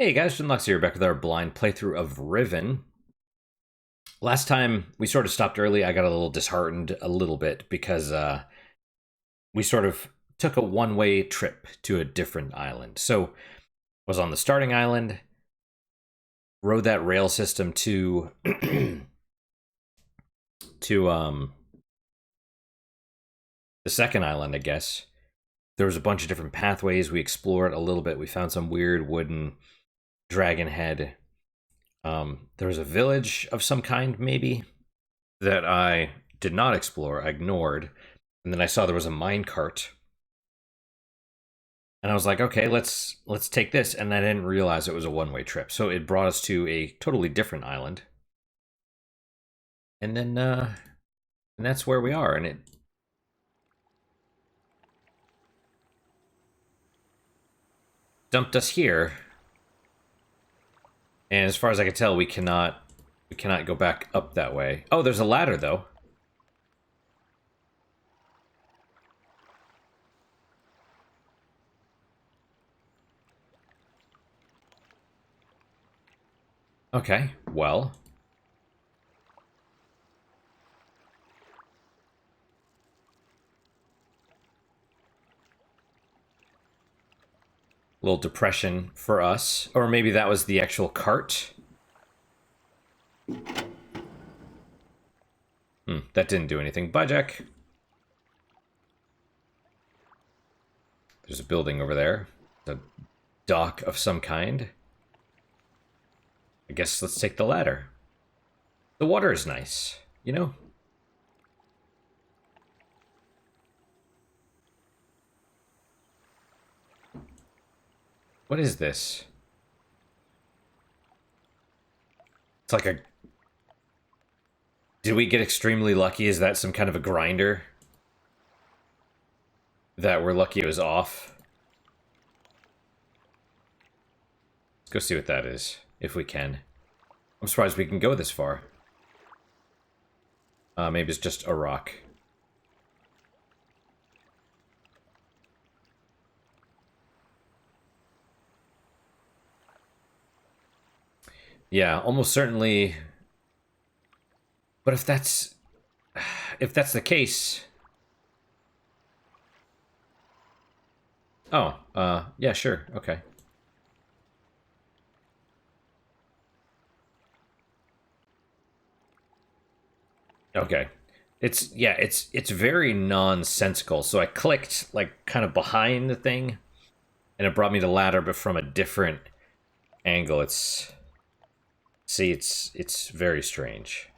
Hey guys, Finlux here, back with our blind playthrough of Riven. Last time we sort of stopped early, I got a little disheartened a little bit because we sort of took a one-way trip to a different island. So was on the starting island, rode that rail system to to the second island, I guess. There was a bunch of different pathways. We explored a little bit. We found some weird wooden dragon head. There was a village of some kind, maybe, that I did not explore. I ignored. And then I saw there was a mine cart. And I was like, okay, let's take this. And I didn't realize it was a one-way trip. So it brought us to a totally different island. And then and that's where we are. And it dumped us here. And as far as I can tell, we cannot go back up that way. Oh, there's a ladder though. Okay, well. Little depression for us. Or maybe that was the actual cart. That didn't do anything. Bye, Jack. There's a building over there. A dock of some kind. I guess let's take the ladder. The water is nice, you know? What is this? It's like a... Did we get extremely lucky? Is that some kind of a grinder? That we're lucky it was off? Let's go see what that is, if we can. I'm surprised we can go this far. Maybe it's just a rock. Yeah, almost certainly. But if that's the case. Oh, yeah, sure, okay. Okay. It's very nonsensical. So I clicked like kind of behind the thing and it brought me the ladder but from a different angle. It's very strange.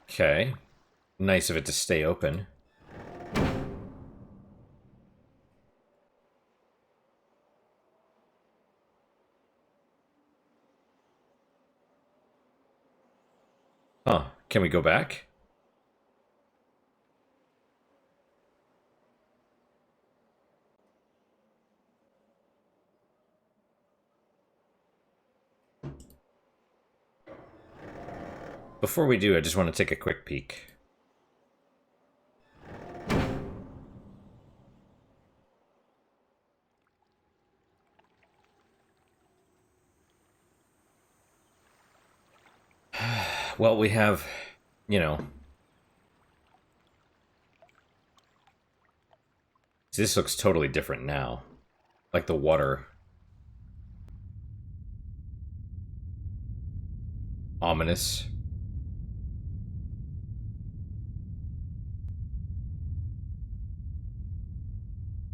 Okay. Nice of it to stay open. Huh. Can we go back? Before we do, I just want to take a quick peek. Well, we have, you know... This looks totally different now. Like the water. Ominous.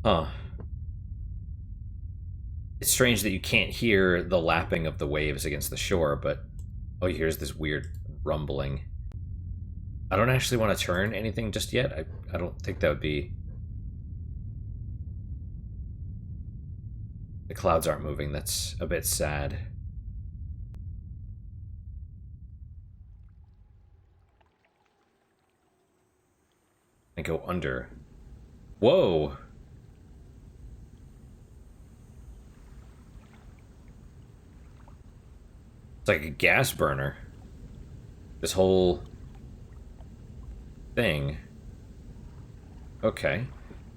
Huh. It's strange that you can't hear the lapping of the waves against the shore, but... Oh, here's this weird rumbling. I don't actually want to turn anything just yet. I don't think that would be... The clouds aren't moving. That's a bit sad. And go under. Whoa! It's like a gas burner. This whole thing. Okay.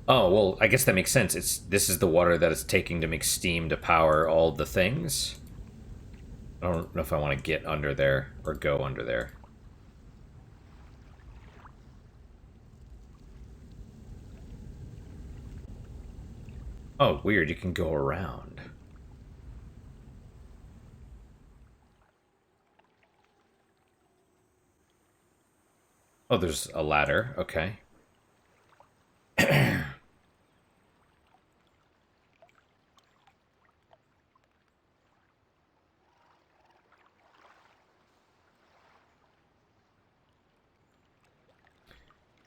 Oh, well, I guess that makes sense. This is the water that it's taking to make steam to power all the things. I don't know if I want to get under there or go under there. Oh, weird. You can go around. Oh, there's a ladder. Okay. I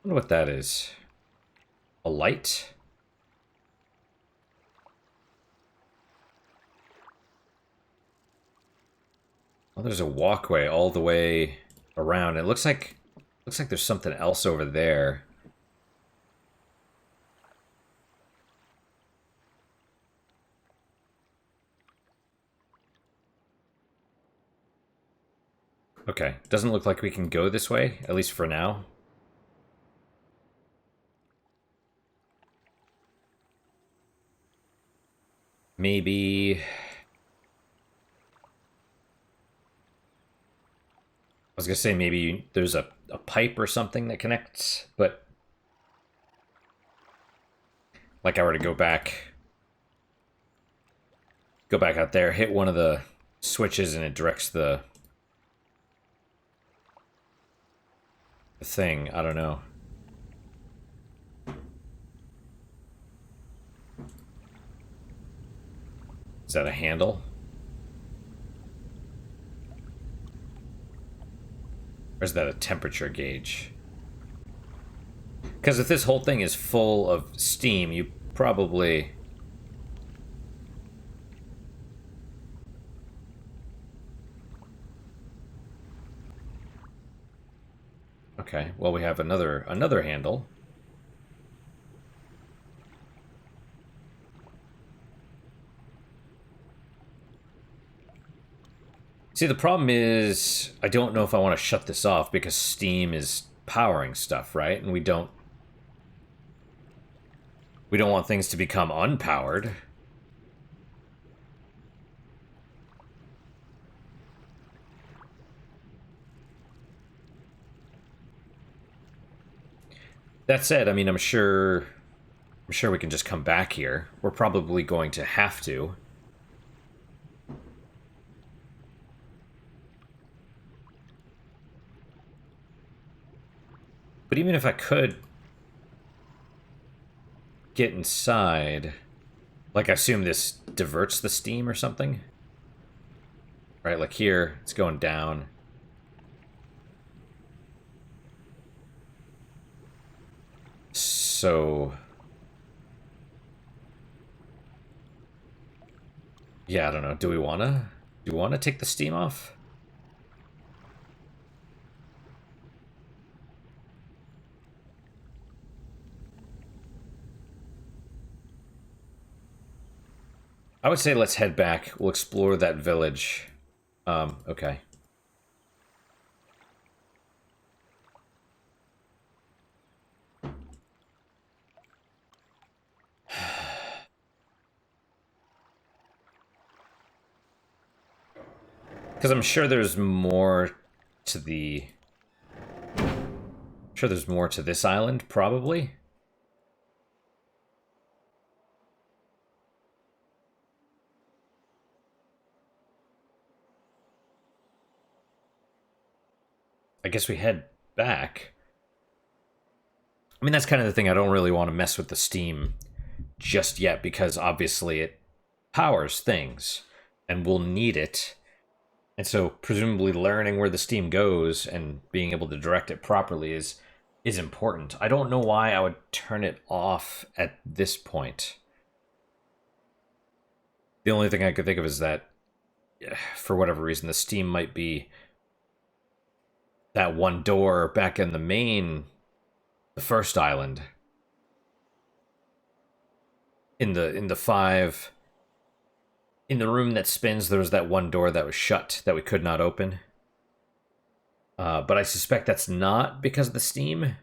wonder what that is. A light? Oh, there's a walkway all the way around. It looks like there's something else over there. Okay, doesn't look like we can go this way, at least for now. Maybe... I was gonna say maybe there's a pipe or something that connects, but... Like I were to go back out there, hit one of the switches and it directs the thing. I don't know. Is that a handle? Or is that a temperature gauge? Because if this whole thing is full of steam, you probably... Okay, well we have another handle. See, the problem is I don't know if I want to shut this off because steam is powering stuff, right? And we don't want things to become unpowered. That said, I mean, I'm sure we can just come back here. We're probably going to have to. But even if I could get inside, like I assume this diverts the steam or something? Right, like here, it's going down. So... yeah, I don't know. Do we wanna take the steam off? I would say let's head back. We'll explore that village. Okay. Because I'm sure there's more to the... I'm sure there's more to this island, probably. I guess we head back. I mean, that's kind of the thing. I don't really want to mess with the steam just yet because obviously it powers things and we'll need it. And so presumably learning where the steam goes and being able to direct it properly is important. I don't know why I would turn it off at this point. The only thing I could think of is that for whatever reason the steam might be that one door back in the first island. In the room that spins, there was that one door that was shut that we could not open. But I suspect that's not because of the steam.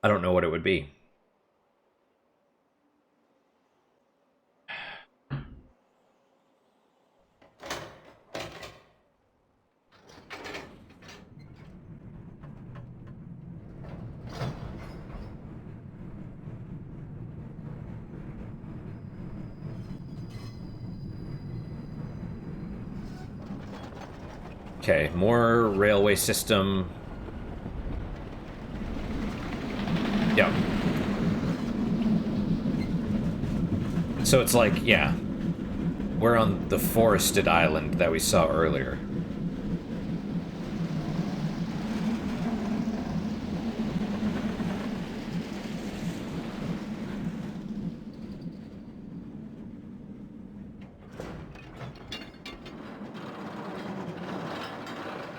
I don't know what it would be. Okay, more railway system. Yep. So it's like, yeah, we're on the forested island that we saw earlier.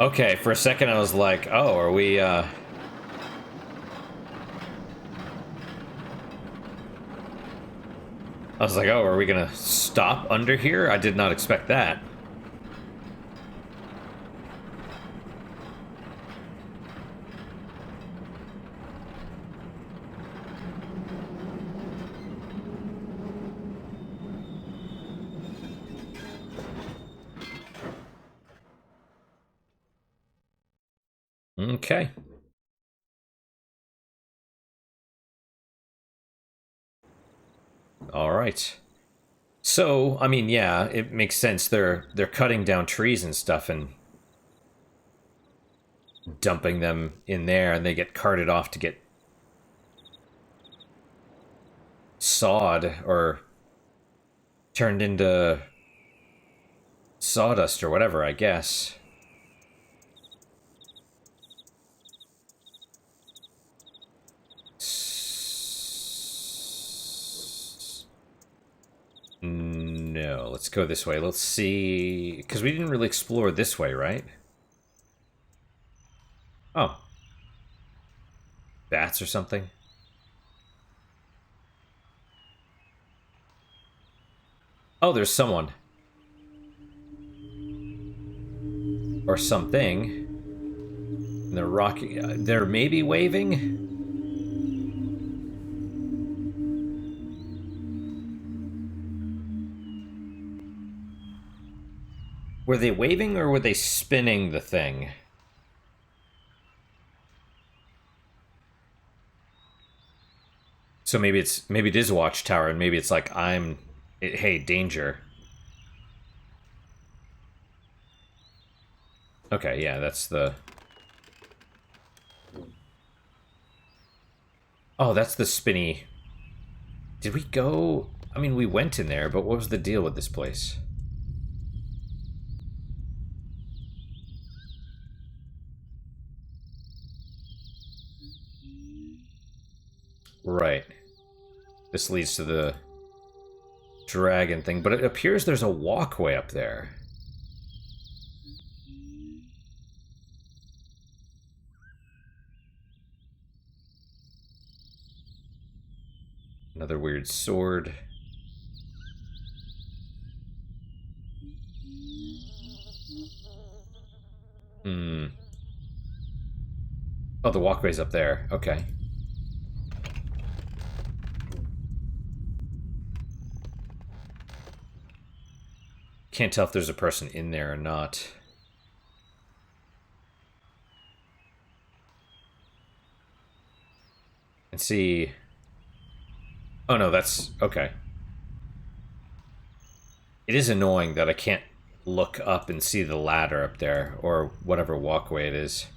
Okay, for a second I was like, oh, are we, I was like, oh, are we gonna stop under here? I did not expect that. Okay. All right. So, I mean, yeah, it makes sense. They're cutting down trees and stuff and dumping them in there, and they get carted off to get sawed or turned into sawdust or whatever, I guess. No, let's go this way. Let's see, because we didn't really explore this way, right? Oh. Bats or something? Oh, there's someone. Or something. And they're rocking. They're maybe waving? Were they waving or were they spinning the thing? So maybe it is a watchtower, and maybe it's like hey, danger. Okay, yeah, that's the. Oh, that's the spinny. Did we go? I mean, we went in there, but what was the deal with this place? Right. This leads to the dragon thing, but it appears there's a walkway up there. Another weird sword. Hmm. Oh, the walkway's up there. Okay. Can't tell if there's a person in there or not. And see. Oh no, that's okay. It is annoying that I can't look up and see the ladder up there, or whatever walkway it is.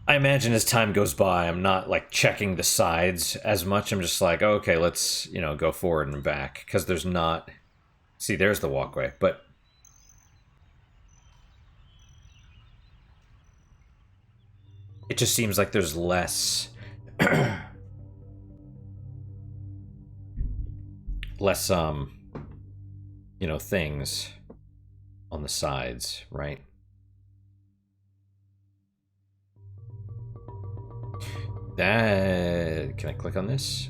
I imagine as time goes by, I'm not, like, checking the sides as much. I'm just like, oh, okay, let's, go forward and back. Because there's not... See, there's the walkway, but... It just seems like there's less... less, things on the sides, right? That... Can I click on this?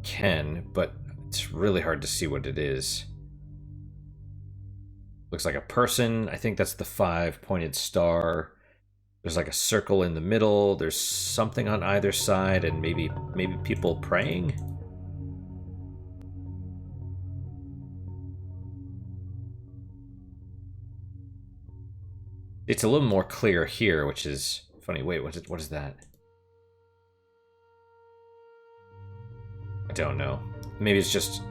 Can, but It's really hard to see what it is. Looks like a person. I think that's the 5-pointed star. There's like a circle in the middle. There's something on either side, and maybe people praying. It's a little more clear here, which is funny. Wait, what is that? I don't know. Maybe it's just...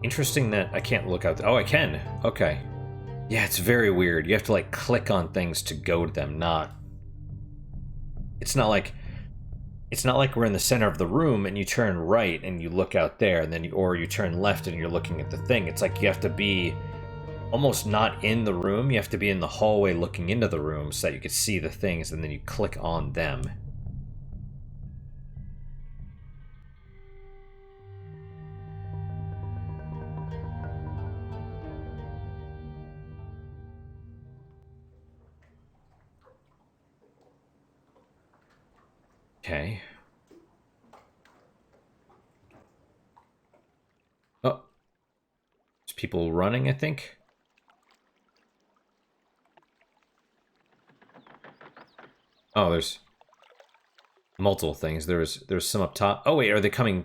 Interesting that I can't look out. Oh, I can. Okay. Yeah, it's very weird. You have to like click on things to go to them, not... It's not like we're in the center of the room and you turn right and you look out there, and then or you turn left and you're looking at the thing. It's like you have to be almost not in the room. You have to be in the hallway looking into the room so that you can see the things, and then you click on them. Okay. Oh. There's people running, I think. Oh, there's multiple things. There's some up top. Oh, wait, are they coming?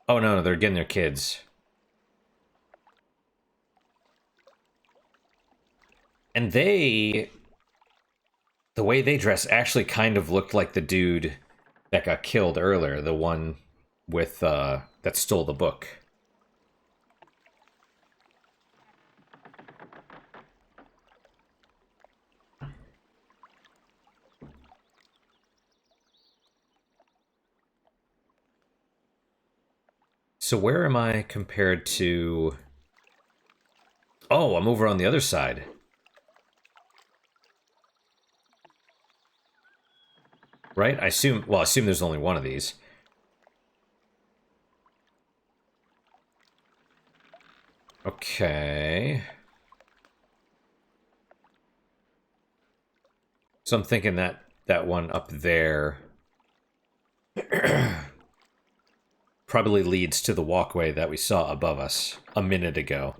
Oh, no, they're getting their kids. And the way they dress actually kind of looked like the dude that got killed earlier, the one with, that stole the book. So where am I compared to... Oh, I'm over on the other side. Right? I assume there's only one of these. Okay. So I'm thinking that one up there probably leads to the walkway that we saw above us a minute ago.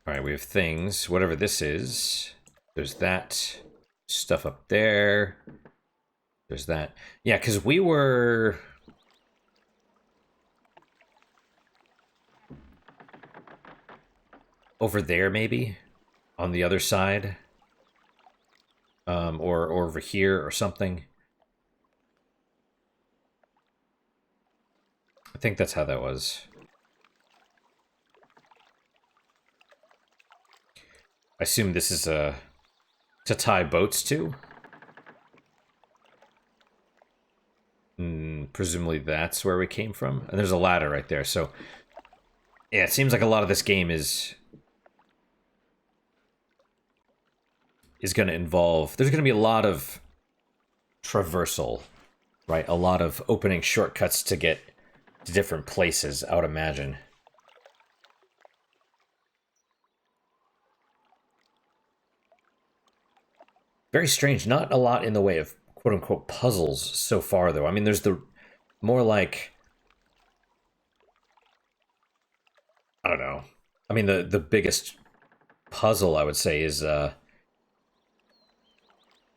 Alright, we have things. Whatever this is. There's that stuff up there. There's that. Yeah, because we were... over there, maybe? On the other side? Or over here or something. I think that's how that was. I assume this is to tie boats to? Presumably that's where we came from. And there's a ladder right there, so... Yeah, it seems like a lot of this game is going to involve... There's going to be a lot of traversal, right? A lot of opening shortcuts to get to different places, I would imagine. Very strange. Not a lot in the way of quote-unquote puzzles so far, though. I mean, there's the more like... I don't know. I mean, the biggest puzzle, I would say, is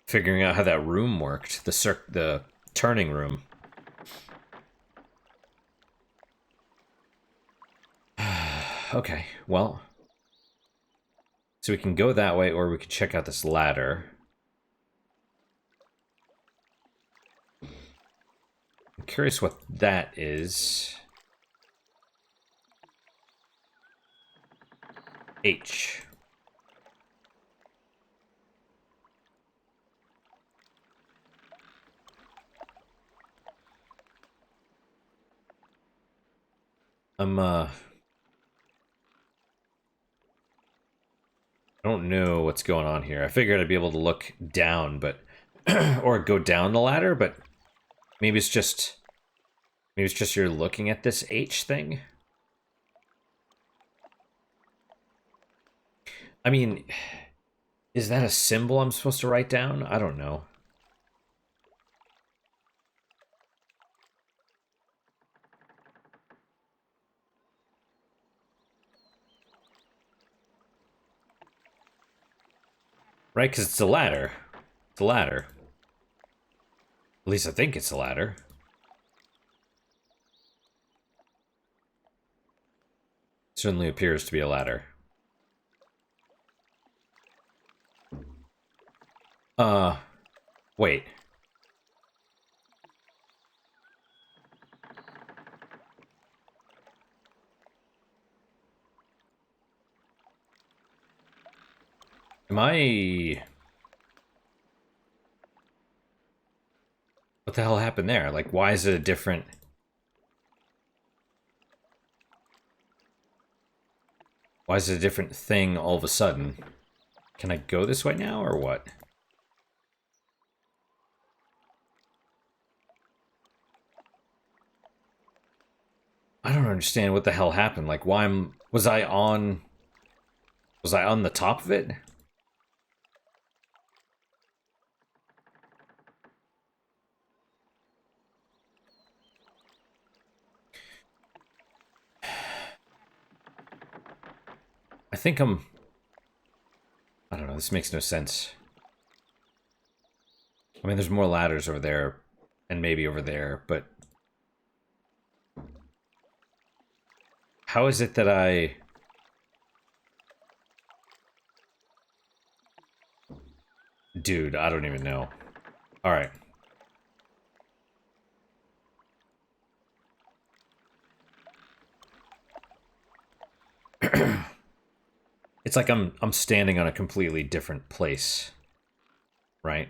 figuring out how that room worked. The turning room. Okay, well... So we can go that way, or we could check out this ladder. I'm curious what that is. H. I'm I don't know what's going on here. I figured I'd be able to look down, but or go down the ladder, but maybe it's just you're looking at this H thing. I mean, is that a symbol I'm supposed to write down? I don't know. Right, because it's a ladder. It's a ladder. At least I think it's a ladder. Certainly appears to be a ladder. Wait. Am I... What the hell happened there? Like, why is it a different... Why is it a different thing all of a sudden? Can I go this way now, or what? I don't understand what the hell happened. Like, why am... Was I on the top of it? I think I'm... I don't know, this makes no sense. I mean, there's more ladders over there, and maybe over there, but... How is it that I... Dude, I don't even know. Alright. It's like I'm standing on a completely different place. Right?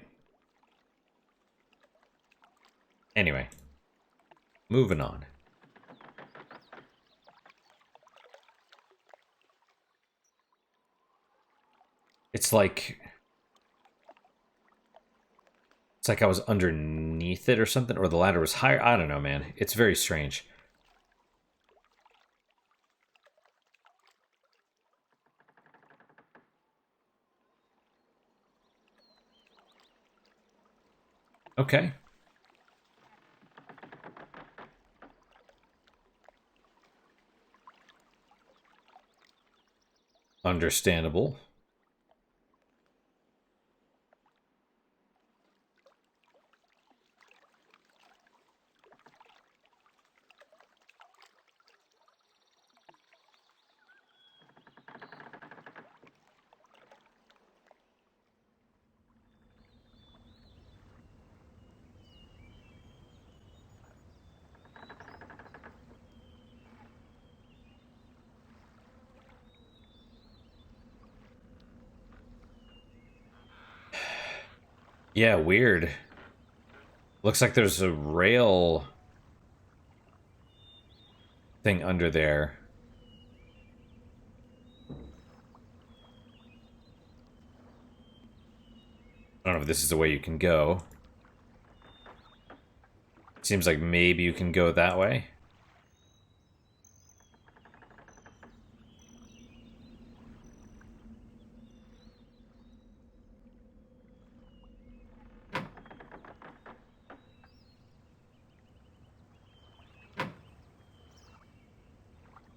Anyway. Moving on. It's like I was underneath it or something, or the ladder was higher. I don't know, man. It's very strange. Okay. Understandable. Yeah, weird. Looks like there's a rail thing under there. I don't know if this is the way you can go. Seems like maybe you can go that way.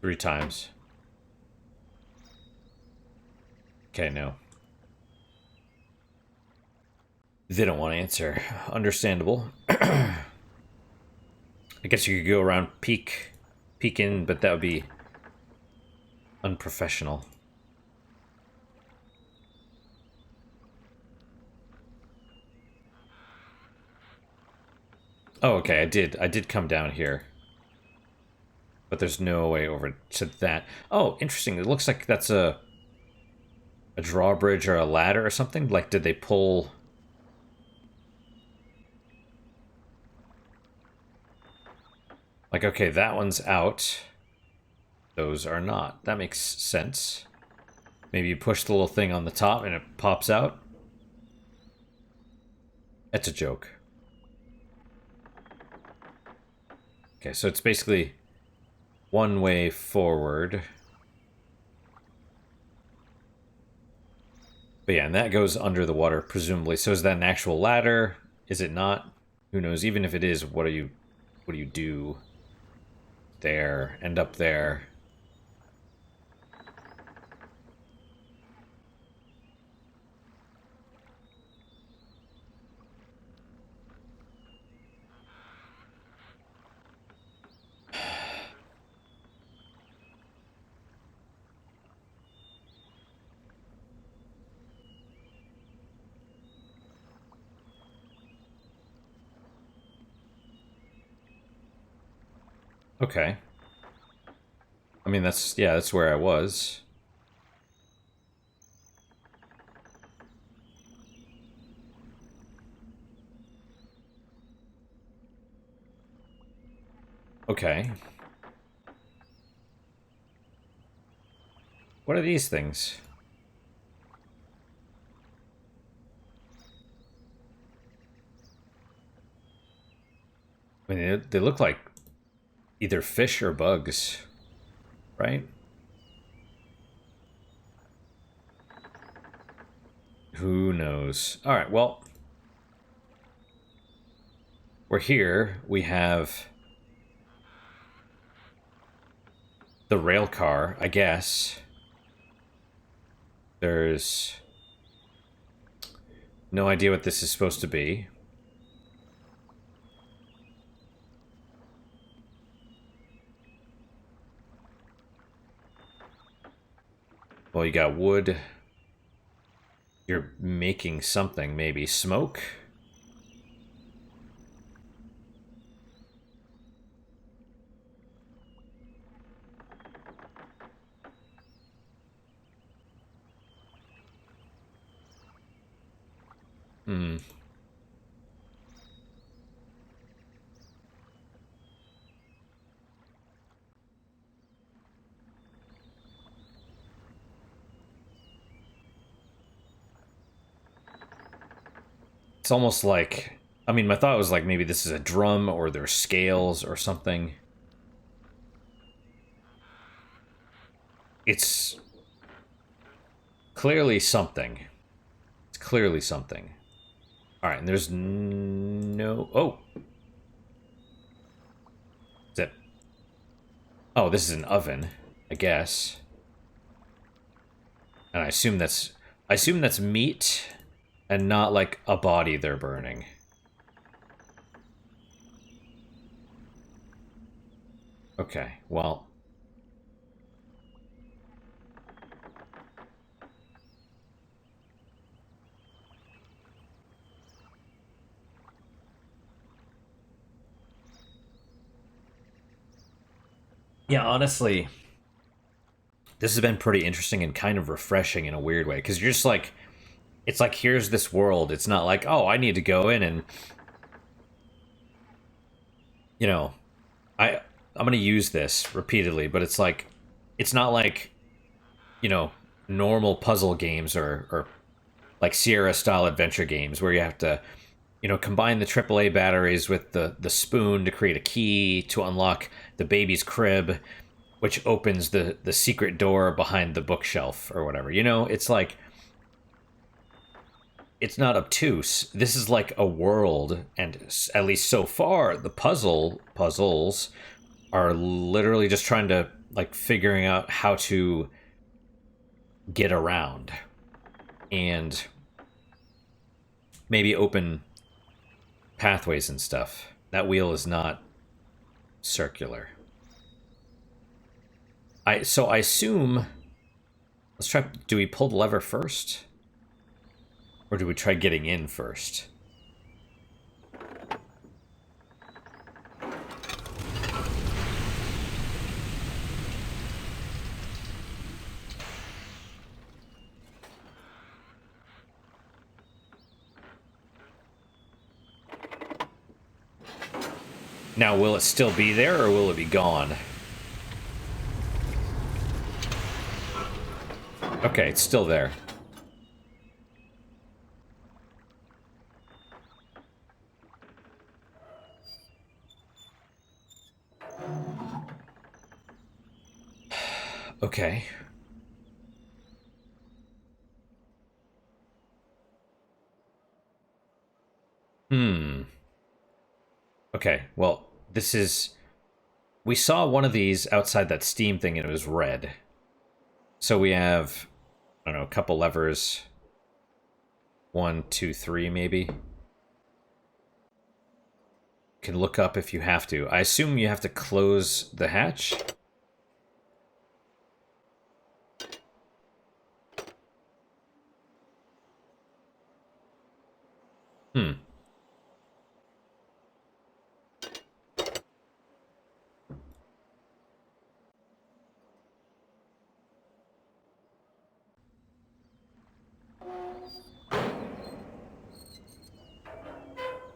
Three times. Okay, no. They don't want to answer. Understandable. I guess you could go around peek in, but that would be unprofessional. Oh, okay, I did come down here. But there's no way over to that. Oh, interesting. It looks like that's a drawbridge or a ladder or something. Like, did they pull... Like, okay, that one's out. Those are not. That makes sense. Maybe you push the little thing on the top and it pops out. That's a joke. Okay, so it's basically one way forward. But yeah, and that goes under the water, presumably. So is that an actual ladder? Is it not? Who knows? Even if it is, what do you do there and up there? Okay. I mean, that's where I was. Okay. What are these things? I mean, they look like either fish or bugs, right? Who knows? All right, well, we're here. We have the rail car, I guess. There's no idea what this is supposed to be. Well, you got wood. You're making something, maybe. Smoke? Hmm. It's almost like... I mean, my thought was like maybe this is a drum or there's scales or something. It's clearly something. It's clearly something. Alright, and there's no... Oh! Is that... Oh, this is an oven, I guess. And I assume that's meat and not like a body they're burning. Okay, well... Yeah, honestly, this has been pretty interesting and kind of refreshing in a weird way, because you're just like, it's like, here's this world. It's not like, oh, I need to go in and, you know, I'm gonna use this repeatedly, but it's like, it's not like, you know, normal puzzle games or like Sierra style adventure games where you have to, you know, combine the AAA batteries with the spoon to create a key to unlock the baby's crib, which opens the secret door behind the bookshelf or whatever. You know, it's like, it's not obtuse. This is like a world, and at least so far, the puzzles are literally just trying to, like, figuring out how to get around and maybe open pathways and stuff. That wheel is not circular. So I assume, let's try, do we pull the lever first? Or do we try getting in first? Now, will it still be there, or will it be gone? Okay, it's still there. Okay. Okay, well, this is... We saw one of these outside that steam thing and it was red. So we have, I don't know, a couple levers. 1, 2, 3, maybe. Can look up if you have to. I assume you have to close the hatch.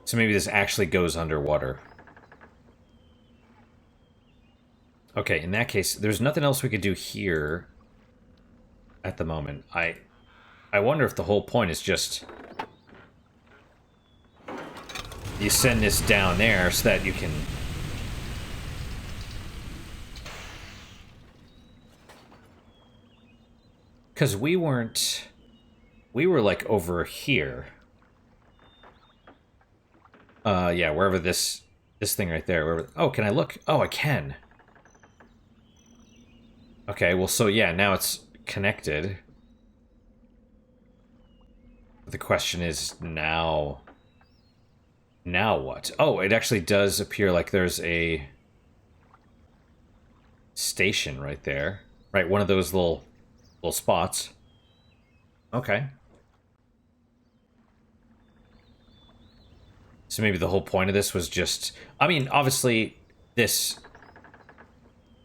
So maybe this actually goes underwater. Okay, in that case, there's nothing else we could do here at the moment. I wonder if the whole point is just you send this down there so that you can... Because we weren't... We were, like, over here. Yeah, wherever this thing right there. Wherever, oh, can I look? Oh, I can. Okay, well, so, yeah, now it's connected. The question is, now... Now what? Oh, it actually does appear like there's a... station right there. Right, one of those little spots. Okay. So maybe the whole point of this was just... I mean, obviously, this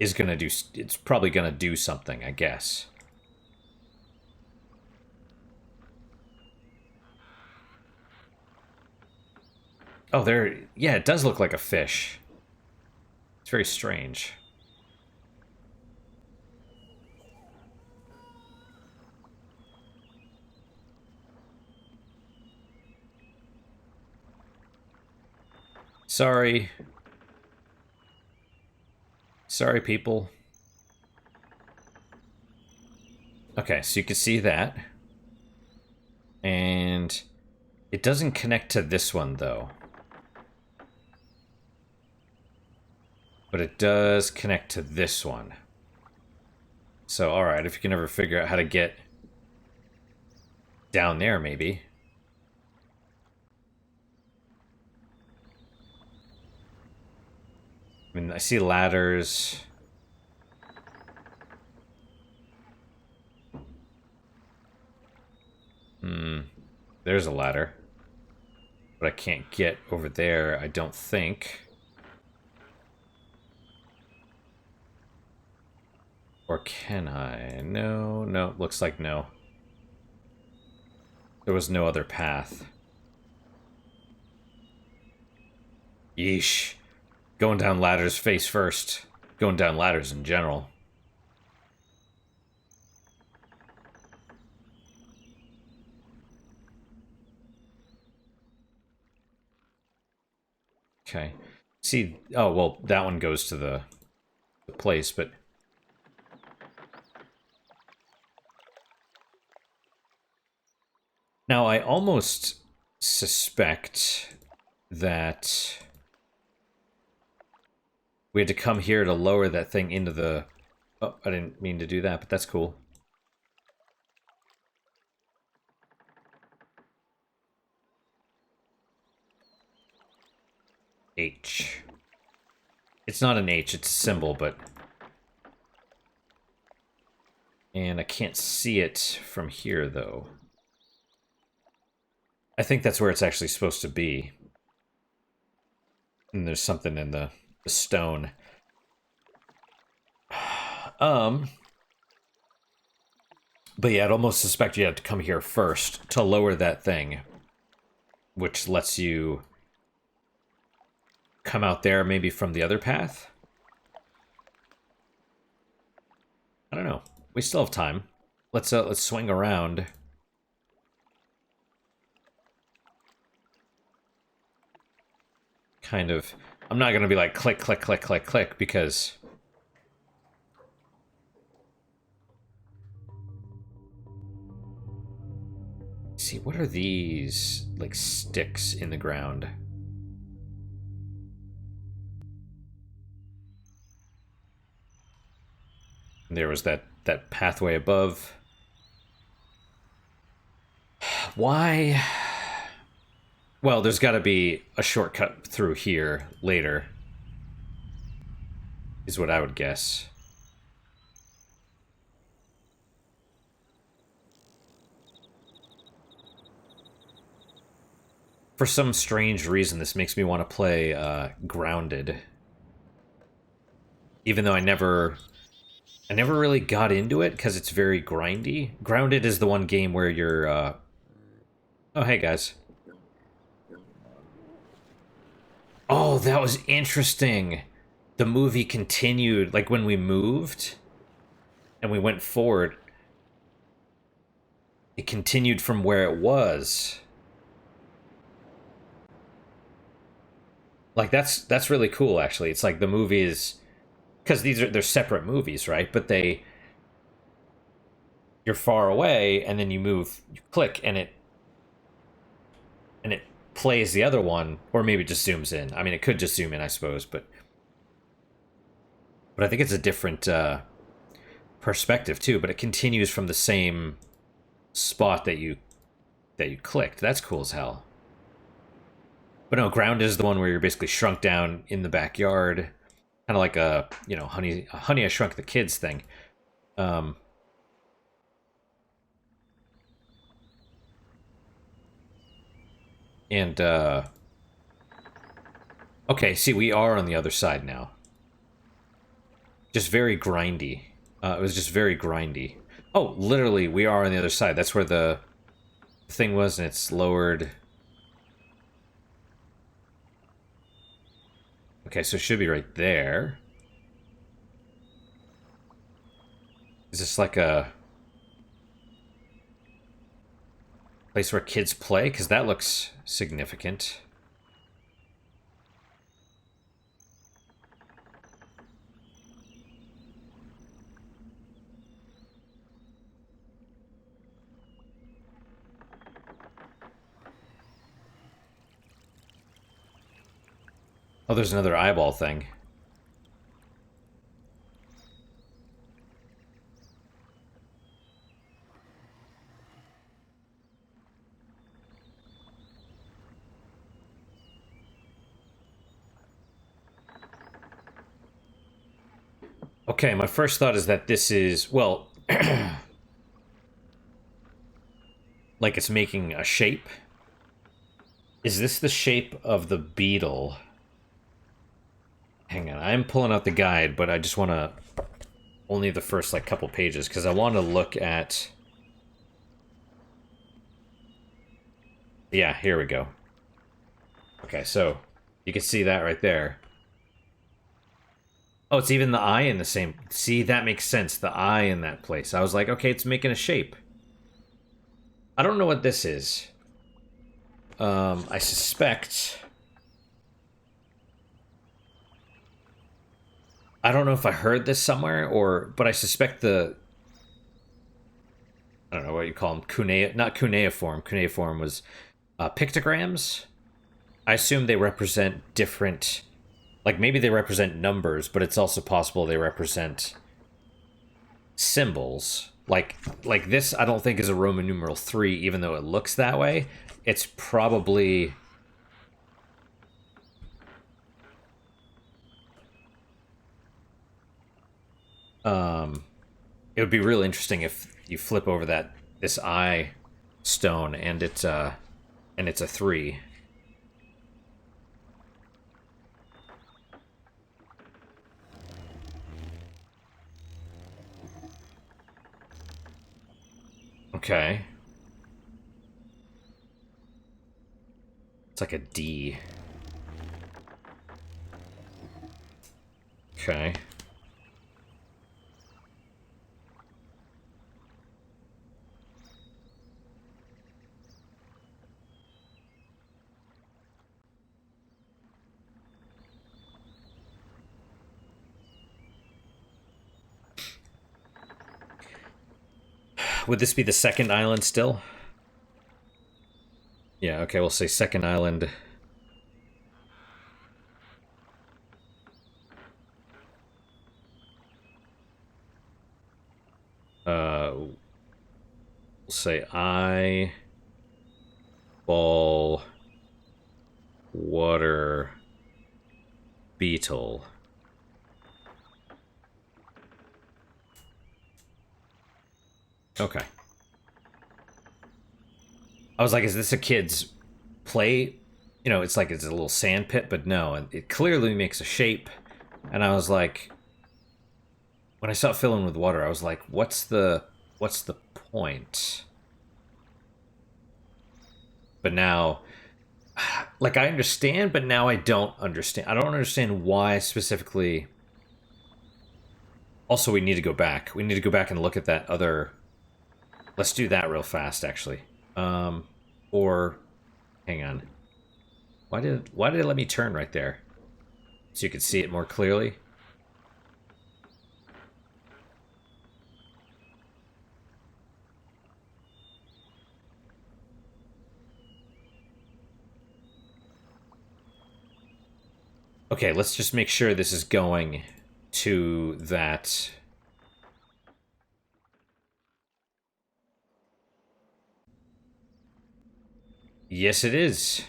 is gonna do... It's probably gonna do something, I guess. Oh, there... Yeah, it does look like a fish. It's very strange. Sorry. Sorry, people. Okay, so you can see that. And it doesn't connect to this one, though. But it does connect to this one. So, alright, if you can ever figure out how to get down there, maybe. I mean, I see ladders. There's a ladder. But I can't get over there, I don't think. Or can I? No, no, looks like no. There was no other path. Yeesh. Going down ladders face first. Going down ladders in general. Okay. See, oh, well, that one goes to the place, but... Now, I almost suspect that we had to come here to lower that thing into the... Oh, I didn't mean to do that, but that's cool. H. It's not an H, it's a symbol, but... And I can't see it from here, though. I think that's where it's actually supposed to be. And there's something in the stone. But yeah, I'd almost suspect you had to come here first to lower that thing. Which lets you come out there maybe from the other path? I don't know. We still have time. let's swing around. Kind of. I'm not gonna be like click, click, click, click, click because. See, what are these like sticks in the ground? And there was that pathway above. Why? Well, there's got to be a shortcut through here later, is what I would guess. For some strange reason, this makes me want to play Grounded. Even though I never really got into it because it's very grindy. Grounded is the one game where you're... Oh, hey, guys. Oh, that was interesting. The movie continued, like when we moved and we went forward, it continued from where it was. Like that's really cool actually. It's like the movie is, because they're separate movies, right? But you're far away and then you move, you click and it plays the other one, or maybe it just zooms in. I mean, it could just zoom in, I suppose, but I think it's a different perspective too, but it continues from the same spot that you clicked. That's cool as hell. But no, Ground is the one where you're basically shrunk down in the backyard, kind of like a, you know, Honey I Shrunk the Kids thing. And okay, see, we are on the other side now. Just very grindy. It was just very grindy. Oh, literally, we are on the other side. That's where the thing was, and it's lowered. Okay, so it should be right there. Is this like a place where kids play? Because that looks significant. Oh, there's another eyeball thing. Okay, my first thought is that this is, well, like it's making a shape. Is this the shape of the beetle? Hang on, I'm pulling out the guide, but I just want to... Only the first, like, couple pages, because I want to look at... Yeah, here we go. Okay, so you can see that right there. Oh, it's even the eye in the same... See, that makes sense, the eye in that place. I was like, okay, it's making a shape. I don't know what this is. I suspect... I don't know if I heard this somewhere, but I suspect the... I don't know what you call them. Not cuneiform. Cuneiform was pictograms. I assume they represent different... Like, maybe they represent numbers, but it's also possible they represent symbols. Like this, I don't think is a Roman numeral 3, even though it looks that way. It's probably... It would be real interesting if you flip over this eye stone and it's a 3. Okay. It's like a D. Okay. Would this be the second island still? Yeah, okay, we'll say second island. We'll say I ball water beetle. Okay. I was like, is this a kid's play? You know, it's like it's a little sand pit, but no, it clearly makes a shape. And I was like, when I saw it filling with water, I was like, what's the point? But now, like, I understand, but now I don't understand. I don't understand why specifically. Also, we need to go back. We need to go back and look at that other. Let's do that real fast, actually. Or, hang on. Why did it let me turn right there? So you could see it more clearly? Okay, let's just make sure this is going to that. Yes, it is.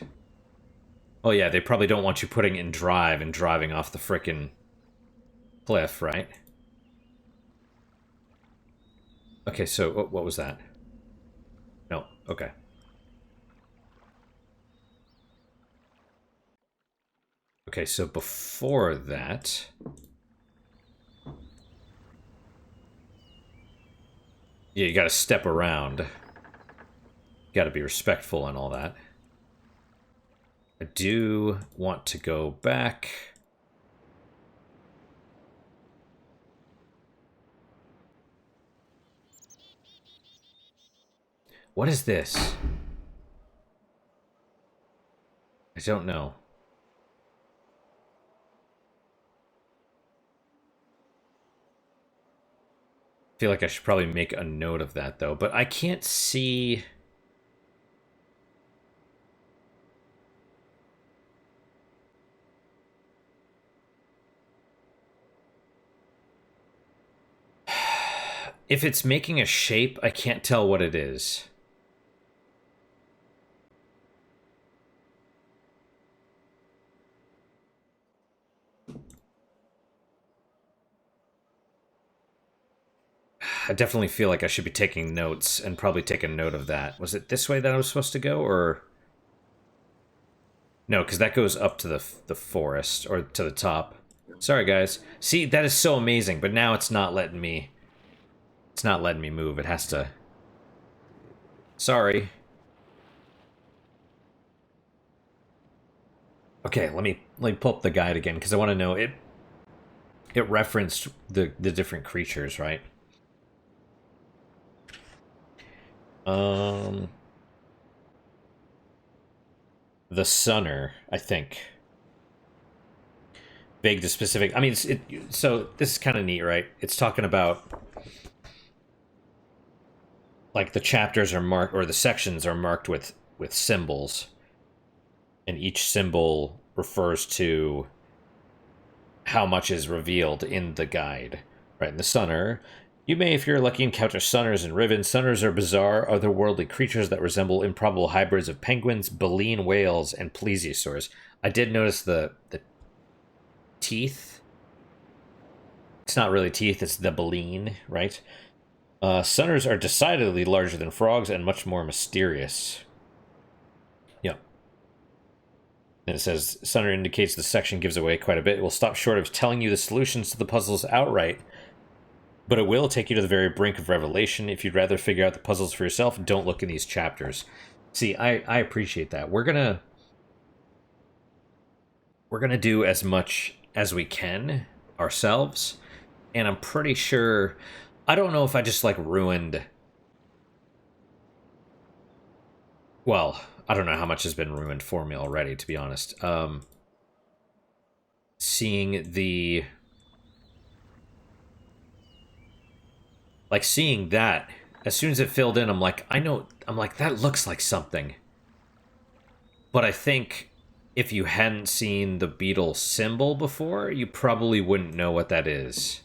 Oh yeah, they probably don't want you putting in drive and driving off the frickin' cliff, right? Okay, so what was that? No, okay. Okay, so before that... Yeah, you gotta step around. You gotta be respectful and all that. I do want to go back. What is this? I don't know. I feel like I should probably make a note of that, though. But I can't see... If it's making a shape, I can't tell what it is. I definitely feel like I should be taking notes and probably take a note of that. Was it this way that I was supposed to go, or... No, because that goes up to the forest, or to the top. Sorry, guys. See, that is so amazing, but now it's not letting me... It's not letting me move. It has to... Sorry. Okay, let me pull up the guide again, because I want to know... It referenced the different creatures, right? The Sunner, I think. Vague to specific. I mean, so this is kind of neat, right? It's talking about like the chapters are marked, or the sections are marked with symbols, and each symbol refers to how much is revealed in the guide, right? In the Sunner, you may, if you're lucky, encounter Sunners in Riven. Sunners are bizarre, otherworldly creatures that resemble improbable hybrids of penguins, baleen whales, and plesiosaurs. I did notice the teeth. It's not really teeth, it's the baleen, right? Sunners are decidedly larger than frogs and much more mysterious. Yeah. And it says, Sunner indicates the section gives away quite a bit. It will stop short of telling you the solutions to the puzzles outright, but it will take you to the very brink of revelation. If you'd rather figure out the puzzles for yourself, don't look in these chapters. See, I appreciate that. We're gonna do as much as we can ourselves, and I'm pretty sure... I don't know if I just, like, ruined... Well, I don't know how much has been ruined for me already, to be honest. Seeing the... Like, seeing that as soon as it filled in, I'm like, I know, I'm like, that looks like something. But I think if you hadn't seen the Beetle symbol before, you probably wouldn't know what that is.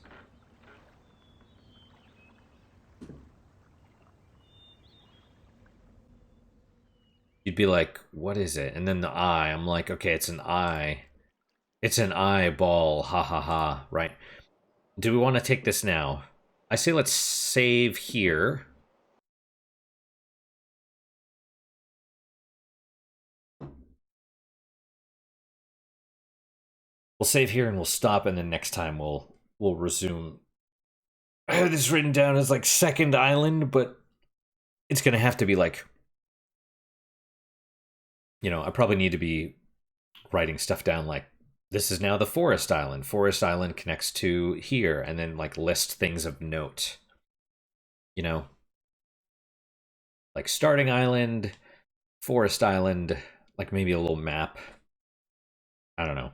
You'd be like, what is it? And then the eye, I'm like, okay, it's an eye. It's an eyeball, ha ha ha, right? Do we want to take this now? I say let's save here. We'll save here and we'll stop, and then next time we'll resume. I have this written down as like second island, but it's gonna have to be like, you know, I probably need to be writing stuff down like this is now the forest island. Forest island connects to here, and then like list things of note. You know, like starting island, forest island, like maybe a little map. I don't know.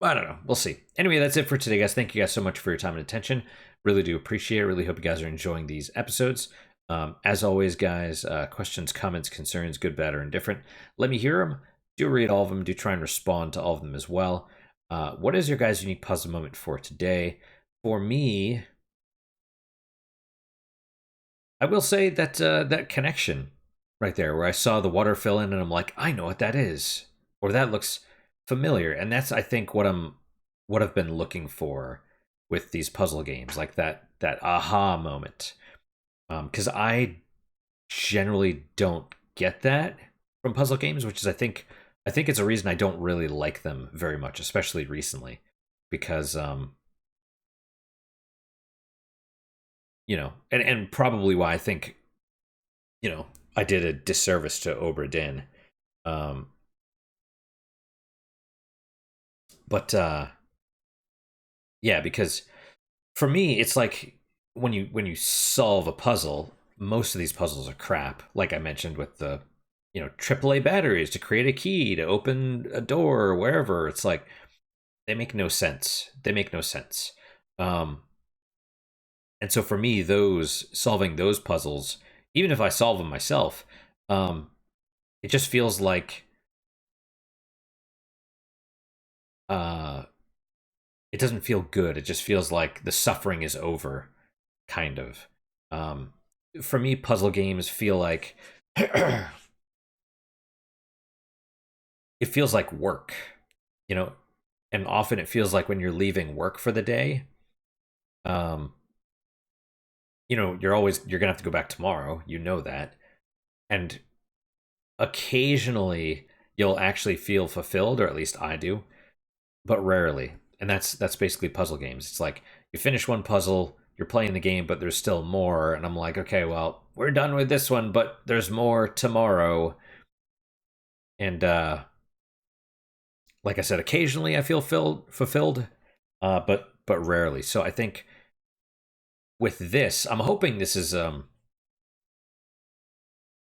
I don't know. We'll see. Anyway, that's it for today, guys. Thank you guys so much for your time and attention. Really do appreciate it. Really hope you guys are enjoying these episodes. As always, guys, questions, comments, concerns, good, bad, or indifferent, let me hear them. Do read all of them. Do try and respond to all of them as well. What is your guys' unique puzzle moment for today? For me, I will say that that connection right there, where I saw the water fill in, and I'm like, I know what that is, or that looks familiar, and that's I think what I've been looking for with these puzzle games, like that aha moment. Because I generally don't get that from puzzle games, which is I think it's a reason I don't really like them very much, especially recently, because you know, and probably why I think, you know, I did a disservice to Obra Dinn. Um, but yeah, because for me, it's like when you solve a puzzle, most of these puzzles are crap. Like I mentioned with the, you know, AAA batteries to create a key to open a door or wherever. It's like they make no sense. They make no sense. Um, and so for me, those solving those puzzles, even if I solve them myself, um, it just feels like uh, it doesn't feel good. It just feels like the suffering is over, kind of. Um, for me, puzzle games feel like it feels like work, you know, and often it feels like when you're leaving work for the day, um, you know, you're gonna have to go back tomorrow. You know that, and occasionally you'll actually feel fulfilled, or at least I do, but rarely. And that's basically puzzle games. It's like you finish one puzzle, you're playing the game, but there's still more, and I'm like, okay, well, we're done with this one, but there's more tomorrow. And like I said, occasionally I feel fulfilled, but rarely. So I think with this, I'm hoping this is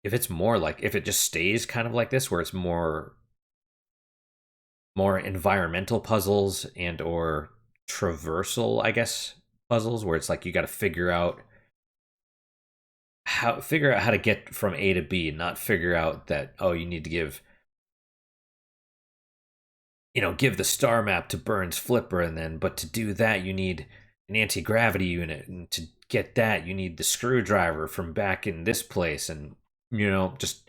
if it's more like if it just stays kind of like this, where it's more environmental puzzles and or traversal, I guess, puzzles, where it's like you got to figure out how to get from A to B, not figure out that, oh, you need to give the star map to Burns Flipper, and then but to do that you need an anti-gravity unit, and to get that you need the screwdriver from back in this place, and just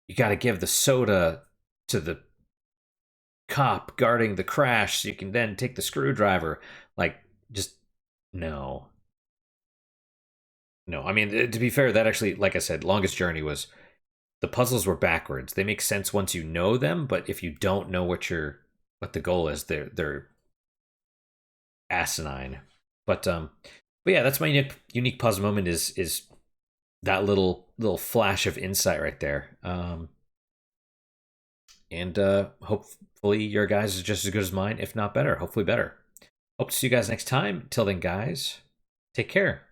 you got to give the soda to the cop guarding the crash so you can then take the screwdriver. Like, just no. No, I mean, to be fair, that actually, like I said, Longest Journey was, the puzzles were backwards. They make sense once you know them, but if you don't know what the goal is, they're asinine. But yeah, that's my unique puzzle moment is that little flash of insight right there. And hopefully your guys is just as good as mine, if not better. Hopefully better. Hope to see you guys next time. Till then, guys, take care.